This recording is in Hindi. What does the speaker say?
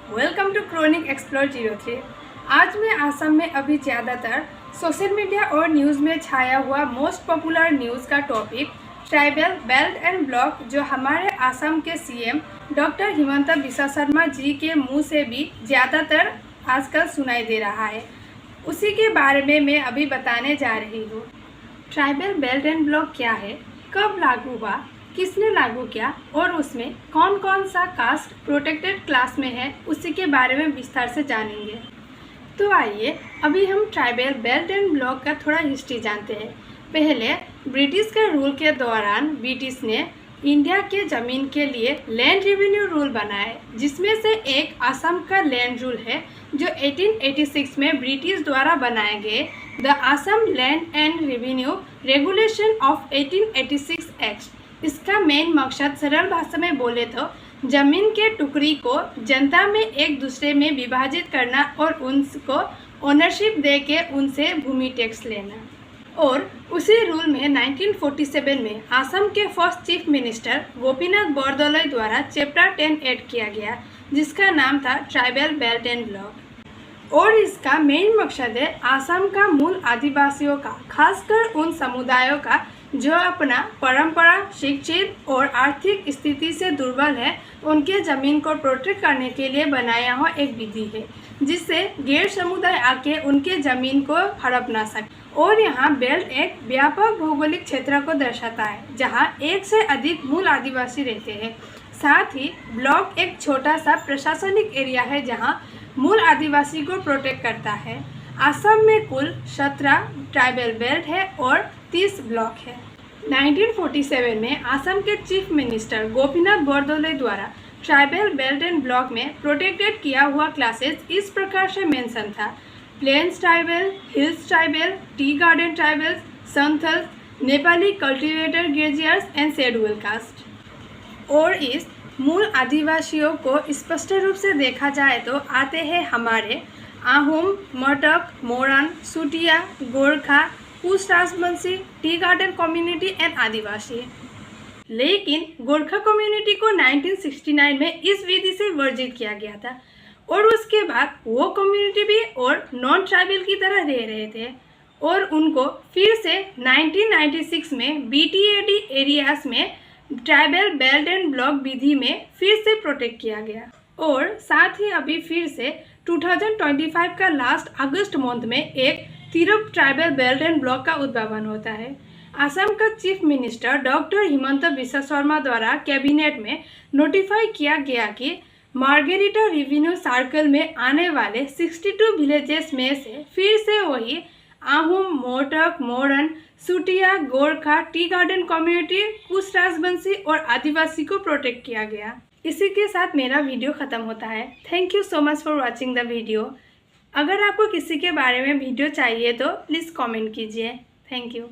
Welcome to chronic explore 03। आज मैं असम में अभी ज़्यादातर सोशल मीडिया और न्यूज़ में छाया हुआ मोस्ट पॉपुलर न्यूज़ का topic tribal belt and block, जो हमारे असम के सीएम डॉक्टर हिमंता बिस्वा शर्मा जी के मुंह से भी ज़्यादातर आजकल सुनाई दे रहा है, उसी के बारे में मैं अभी बताने जा रही हूँ। ट्राइबल बेल्ट एंड ब्लॉक क्या है, कब लागू हुआ, किसने लागू किया और उसमें कौन कौन सा कास्ट प्रोटेक्टेड क्लास में है, उसी के बारे में विस्तार से जानेंगे। तो आइए अभी हम ट्राइबल बेल्ट एंड ब्लॉक का थोड़ा हिस्ट्री जानते हैं। पहले ब्रिटिश के रूल के दौरान ब्रिटिश ने इंडिया के ज़मीन के लिए लैंड रेवेन्यू रूल बनाए, जिसमें से एक असम का लैंड रूल है जो 1886 में ब्रिटिश द्वारा बनाए गए the Assam land and revenue regulation of 1886 act. इसका मेन मकसद सरल भाषा में बोले तो जमीन के टुकड़ी को जनता में एक दूसरे में विभाजित करना और उनको ओनरशिप दे के उनसे भूमि टैक्स लेना। और उसी रूल में 1947 में असम के first chief minister Gopinath Bordoloi द्वारा चैप्टर 10 ऐड किया गया, जिसका नाम था ट्राइबल बेल्ट एंड ब्लॉक। और इसका मेन मकसद है असम का मूल आदिवासियों का, खासकर उन समुदायों का जो अपना परंपरा, शिक्षित और आर्थिक स्थिति से दुर्बल है, उनके ज़मीन को प्रोटेक्ट करने के लिए बनाया हुआ एक विधि है, जिससे गैर समुदाय आके उनके ज़मीन को हड़प ना सके। और यहाँ बेल्ट एक व्यापक भौगोलिक क्षेत्र को दर्शाता है जहाँ एक से अधिक मूल आदिवासी रहते हैं। साथ ही ब्लॉक एक छोटा सा प्रशासनिक एरिया है जहाँ मूल आदिवासी को प्रोटेक्ट करता है। असम में कुल 17 ट्राइबल बेल्ट है और 30 ब्लॉक है। 1947 में असम के चीफ मिनिस्टर गोपीनाथ बोरदोलोई द्वारा ट्राइबल बेल्ट एंड ब्लॉक में प्रोटेक्टेड किया हुआ क्लासेस इस प्रकार से मेंशन था: plains tribal, hills tribal, tea garden tribals, Santhals, Nepali cultivator graziers and schedule caste. और इस मूल आदिवासियों को स्पष्ट रूप से देखा जाए तो आते हैं हमारे Ahom, Matak, Moran, Sutiya, Gorkha, Koch Rajbongshi, tea garden community and Adivasi. लेकिन गोरखा कम्युनिटी को 1969 में इस विधि से वर्जित किया गया था और उसके बाद वो कम्युनिटी भी और नॉन ट्राइबल की तरह रह रहे थे और उनको फिर से 1996 में बीटीएडी एरियाज में ट्राइबल बेल्ट एंड ब्लॉक विधि में फिर से प्रोटेक्ट किया गया। और साथ ही अभी फिर से 2025 का लास्ट अगस्त मंथ में एक Tirap tribal belt and block का उद्भावन होता है। असम का chief minister doctor Himanta Biswa Sharma द्वारा कैबिनेट में नोटिफाई किया गया कि मार्गेरिटा रेवेन्यू सर्कल में आने वाले 62 विलेजेस में से फिर से वही आहोम, मोटक, मोरन, Sutiya, Gorkha, T garden community, कुश राजवंशी और आदिवासी को प्रोटेक्ट किया गया। इसी के साथ मेरा वीडियो ख़त्म होता है। Thank you so much for watching the video. अगर आपको किसी के बारे में वीडियो चाहिए तो प्लीज़ कमेंट कीजिए। Thank you.